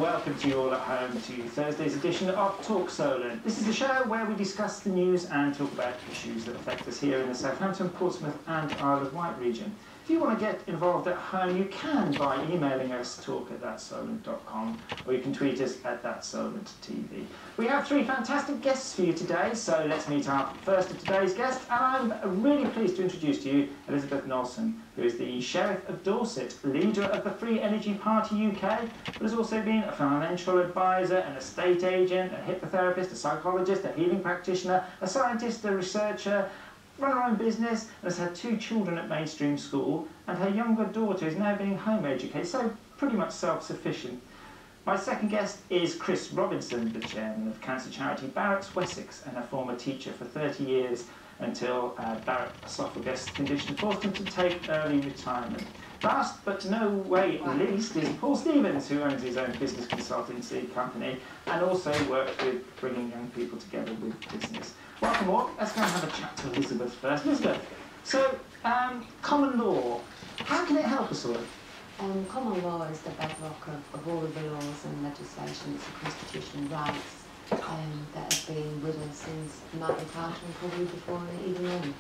welcome to you all at home to Thursday's edition of Talk Solent. This is a show where we discuss the news and talk about issues that affect us here in the Southampton, Portsmouth and Isle of Wight region. If you want to get involved at home, you can by emailing us talk@thatsolent.com, or you can tweet us at thatsolent.tv. We have three fantastic guests for you today, so let's meet our first of today's guests. And I'm really pleased to introduce to you Elizabeth Nolson, who is the Sheriff of Dorset, leader of the Free Energy Party UK, but has also been a financial advisor, an estate agent, a hypnotherapist, a psychologist, a healing practitioner, a scientist, a researcher, run her own business, and has had two children at mainstream school, and her younger daughter is now being home educated, so pretty much self-sufficient. My second guest is Chris Robinson, the chairman of cancer charity Barratt's Wessex, and a former teacher for 30 years until Barratt esophagus condition forced him to take early retirement. Last but no way least is Paul Stevens, who owns his own business consultancy company and also works with bringing young people together with business. Welcome all. Let's go and have a chat to Elizabeth first. Elizabeth, so common law, how can it help us all? Common law is the bedrock of all of the laws and legislation. It's the constitutional rights that have been with us since Magna Carta and probably before even then,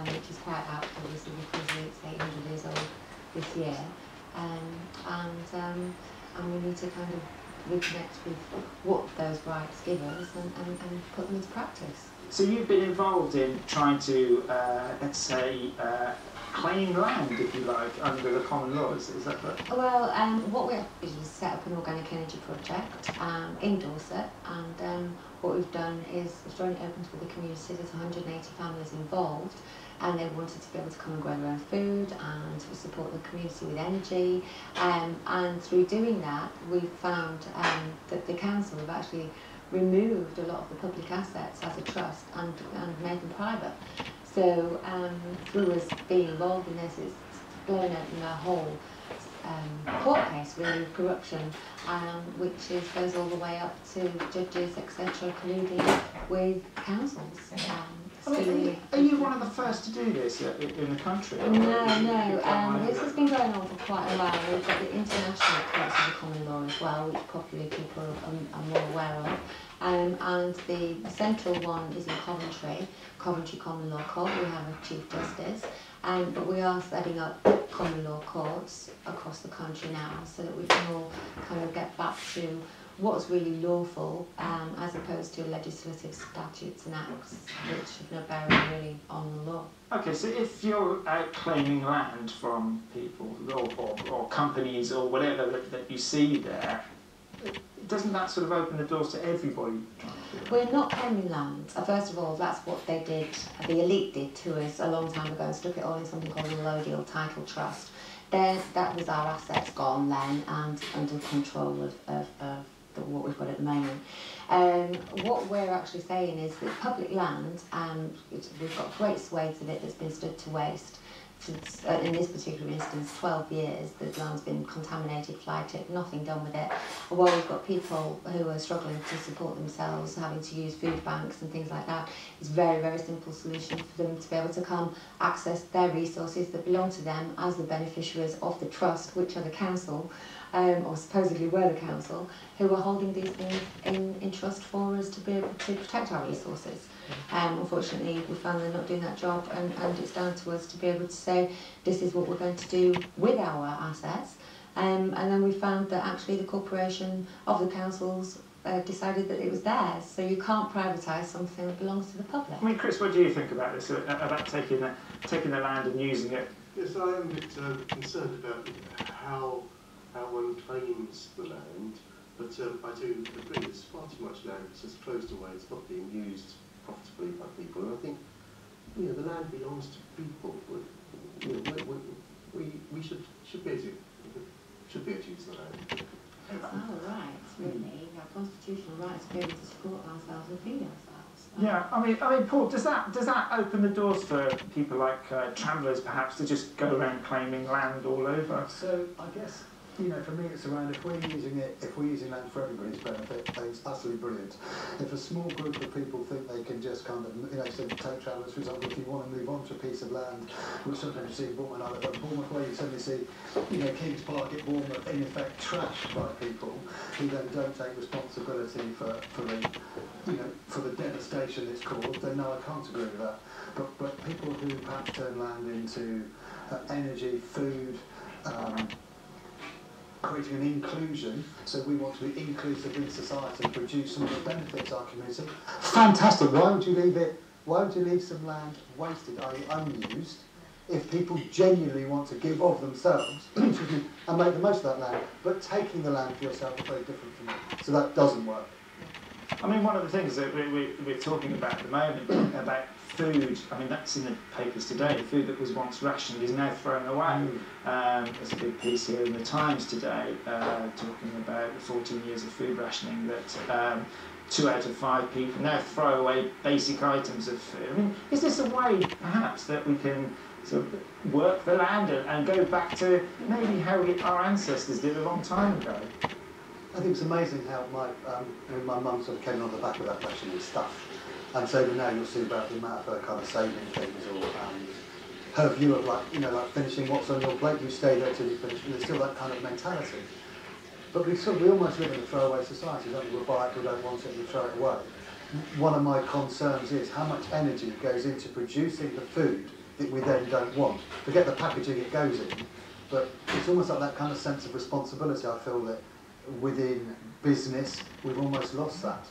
which is quite apt obviously because it's 800 years old this year, and we need to kind of reconnect with what those rights give us and put them into practice. So you've been involved in trying to, let's say, claim land, if you like, under the common laws, is that correct? Well, what we have to do is set up an organic energy project in Dorset, and what we've done is we've thrown it open to the community. There's 180 families involved, and they wanted to be able to come and grow their own food and to support the community with energy, and through doing that we've found that the council have actually removed a lot of the public assets as a trust and made them private. So through us being involved in this, it's blown open a whole court case really of corruption, which goes all the way up to judges, etc., colluding with councils. Are you one of the first to do this in the country? No. This has been going on for quite a while. We've got the International Courts of the Common Law as well, which probably people are more aware of. And the central one is in Coventry Common Law Court. We have a Chief Justice, but we are setting up common law courts across the country now so that we can all kind of get back to what's really lawful as opposed to legislative statutes and acts which have no bearing really on the law. Okay, so if you're out claiming land from people or companies or whatever that you see there, doesn't that sort of open the doors to everybody? We're not claiming land. First of all, that's what they did, the elite did to us a long time ago and stuck it all in something called a allodial title trust. That was our assets gone then and under control of what we've got at the moment. What we're actually saying is that public land, we've got great swathes of it that's been stood to waste. Since, in this particular instance, 12 years, the land's been contaminated, fly tipped, nothing done with it. While we've got people who are struggling to support themselves, having to use food banks and things like that, it's a very, very simple solution for them to be able to come access their resources that belong to them as the beneficiaries of the trust, which are the council, or supposedly were the council, who are holding these things in trust for us to be able to protect our resources. Unfortunately, we found they're not doing that job, and it's down to us to be able to say this is what we're going to do with our assets. And then we found that actually the corporation of the councils decided that it was theirs, so you can't privatise something that belongs to the public. I mean, Chris, what do you think about this, about taking the land and using it? Yes, I am a bit concerned about how one claims the land, but I do agree there's far too much land that's just closed away, it's not being used profitably by people, and I think the land belongs to people. We should be able to use the land. It's our rights, really, our constitutional rights to be able to support ourselves and feed ourselves. Yeah, I mean, Paul, does that open the doors for people like travellers, perhaps, to just go around claiming land all over? So I guess you know, for me it's around if we're using land for everybody's benefit, then it's absolutely brilliant. If a small group of people think they can just kind of, you know, say take travellers, for example, if you want to move on to a piece of land, which sometimes you see in Bournemouth, but Bournemouth where you suddenly see, you know, Kings Park at Bournemouth in effect trashed by people who then don't take responsibility for the devastation it's caused, then no, I can't agree with that. But people who perhaps turn land into energy, food, creating an inclusion, so we want to be inclusive in society and produce some of the benefits our community. Fantastic. Why would you leave it? Why would you leave some land wasted, i.e. unused, if people genuinely want to give of themselves and make the most of that land? But taking the land for yourself is very different from that. So that doesn't work. I mean, one of the things that we're talking about at the moment, about food, I mean, that's in the papers today. Food that was once rationed is now thrown away. There's a big piece here in the Times today talking about the 14 years of food rationing that 2 out of 5 people now throw away basic items of food. I mean, is this a way, perhaps, that we can sort of work the land and go back to maybe how our ancestors did a long time ago? I think it's amazing how my mum sort of came on the back of that rationing stuff. And so now you'll see about the amount of her kind of saving things, or her view of like finishing what's on your plate, you stay there till you finish, and there's still that kind of mentality. But we almost live in a throwaway society, don't we? We buy it, we don't want it, we throw it away. One of my concerns is how much energy goes into producing the food that we then don't want. Forget the packaging it goes in, but it's almost like that kind of sense of responsibility. I feel that within business, we've almost lost that.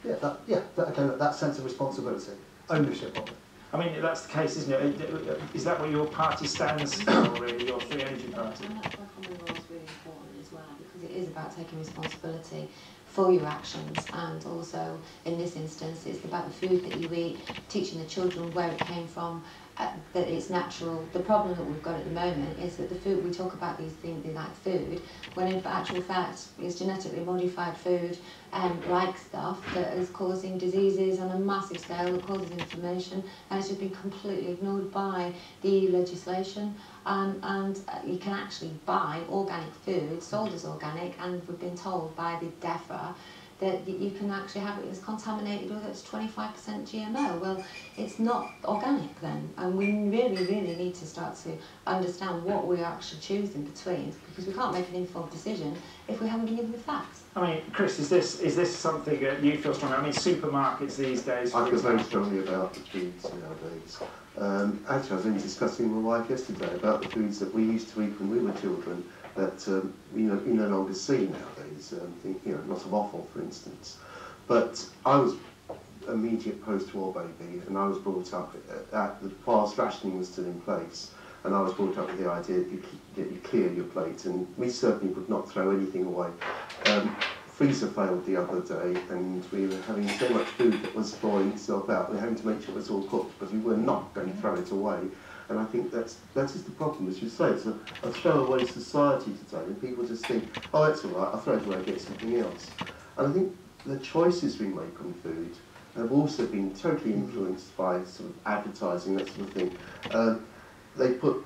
That sense of responsibility, ownership of it. I mean, that's the case, isn't it? Is that what your party stands for, really, your Free Energy Party? And that's why common law is really important as well, because it is about taking responsibility for your actions, and also, in this instance, it's about the food that you eat, teaching the children where it came from, that it's natural. The problem that we've got at the moment is that the food, we talk about these things like food, when in actual fact it's genetically modified food, like stuff that is causing diseases on a massive scale, that causes inflammation, and it's just been completely ignored by the EU legislation. And you can actually buy organic food sold as organic, and we've been told by the DEFRA that you can actually have it as contaminated with it's 25% GMO. Well, it's not organic then, and we really, really need to start to understand what we're actually choosing between, because we can't make an informed decision if we haven't been given the facts. I mean, Chris, is this something that you feel strongly? I mean, supermarkets these days. I feel very strongly about the foods nowadays. Actually, I was only discussing with my wife yesterday about the foods that we used to eat when we were children that we no longer see nowadays. Lots of offal, for instance. But I was immediate post-war baby, and I was brought up whilst rationing was still in place, and I was brought up with the idea that you clear your plate, and we certainly would not throw anything away. Freezer failed the other day, and we were having so much food that was thawing itself out. We were having to make sure it was all cooked, but we were not going to throw it away. And I think that is the problem, as you say. It's a throwaway society today, and people just think, oh, it's all right, I'll throw it away and get something else. And I think the choices we make on food have also been totally influenced by sort of advertising, that sort of thing. They put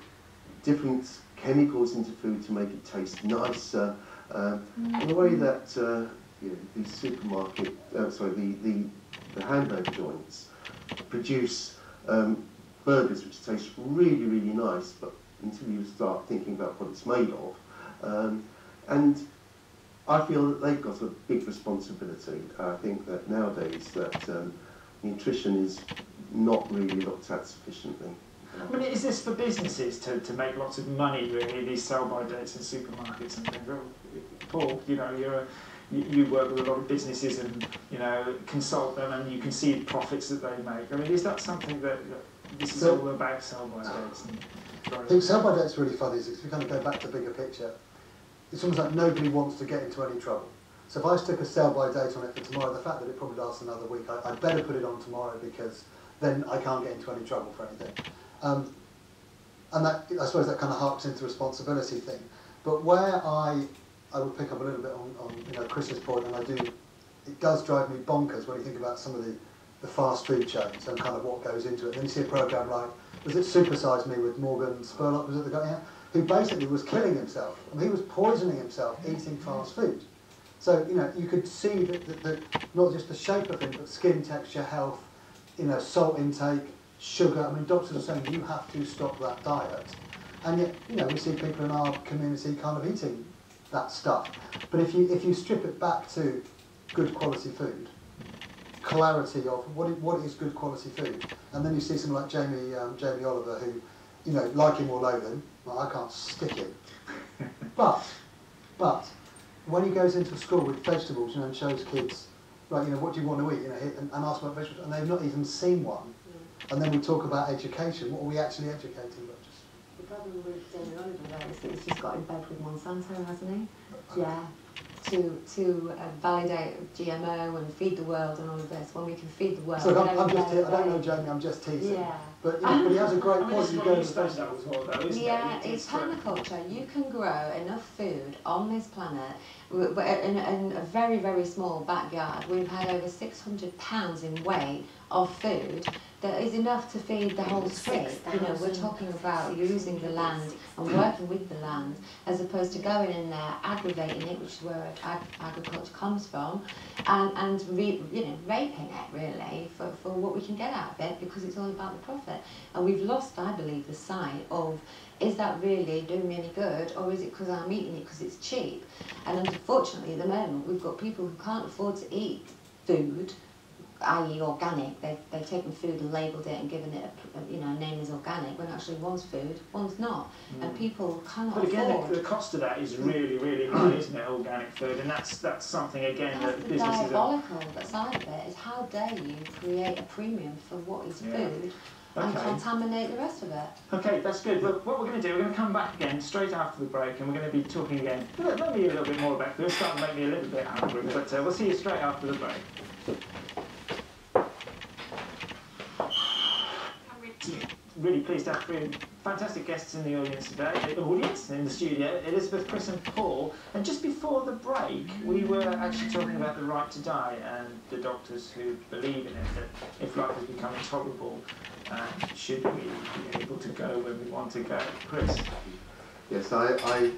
different chemicals into food to make it taste nicer, in a way that these supermarket, the hamburger joints produce burgers which taste really, really nice, but until you start thinking about what it's made of. And I feel that they've got a big responsibility. I think that nowadays that nutrition is not really looked at sufficiently. I mean, is this for businesses to make lots of money, really, these sell-by dates in supermarkets and things? Paul, you work with a lot of businesses and, consult them, and you can see the profits that they make. I mean, is that something that this is all about sell-by dates? I think sell-by dates really funny. If we kind of go back to the bigger picture, it's almost like nobody wants to get into any trouble. So if I stick a sell-by date on it for tomorrow, the fact that it probably lasts another week, I'd better put it on tomorrow, because then I can't get into any trouble for anything. And that, I suppose that kind of harks into the responsibility thing. But where I would pick up a little bit on Chris's point, and it does drive me bonkers when you think about some of the fast food chains and kind of what goes into it. And then you see a programme like, was it Super Size Me with Morgan Spurlock, was it the guy? Yeah? who basically was killing himself. I mean, he was poisoning himself eating fast food. So, you know, you could see that not just the shape of him, but skin texture, health, you know, salt intake, sugar. I mean, doctors are saying you have to stop that diet. And yet, you know, we see people in our community kind of eating that stuff. But if you strip it back to good quality food, clarity of what is good quality food, and then you see someone like Jamie Oliver, who, you know, like him or loathe him, well, I can't stick him. But when he goes into school with vegetables, you know, and shows kids, right, you know, what do you want to eat, you know, and ask about vegetables, and they've not even seen one. And then we talk about education. What are we actually educating about? The problem with Jamie Oliver though is that he's just got in bed with Monsanto, hasn't he? Yeah. To validate GMO and feed the world and all of this, when we can feed the world. So I don't know, Jamie, I'm just teasing. Yeah. But, you know, but he has a great I mean, point. this is what you studied that before, though, isn't Yeah, it? it's permaculture. You can grow enough food on this planet in a very, very small backyard. We've had over 600 pounds in weight of food that is enough to feed the whole street. You know, we're talking about using the land and working with the land, as opposed to going in there, aggravating it, which is where agriculture comes from, and you know, raping it really for what we can get out of it, because it's all about the profit. And we've lost, I believe, the sight of, is that really doing me any good, or is it because I'm eating it because it's cheap? And unfortunately, at the moment, we've got people who can't afford to eat food, i.e. organic. They've taken food and labelled it and given it a name as organic, when actually one's food, one's not. And people cannot afford. But again, the cost of that is really, really high, isn't it, organic food? And that's something, again, that the businesses diabolical side of it is, how dare you create a premium for what is food and contaminate the rest of it. Okay, that's good. Look, what we're going to do, we're going to come back again straight after the break, and we're going to be talking again, maybe a little bit more about food. It's starting to make me a little bit hungry, but we'll see you straight after the break. Really pleased to have three fantastic guests in the audience today. In the studio, Elizabeth, Chris and Paul. And just before the break, we were actually talking about the right to die and the doctors who believe in it, that if life has become intolerable, should we be able to go when we want to go? Chris? Yes, I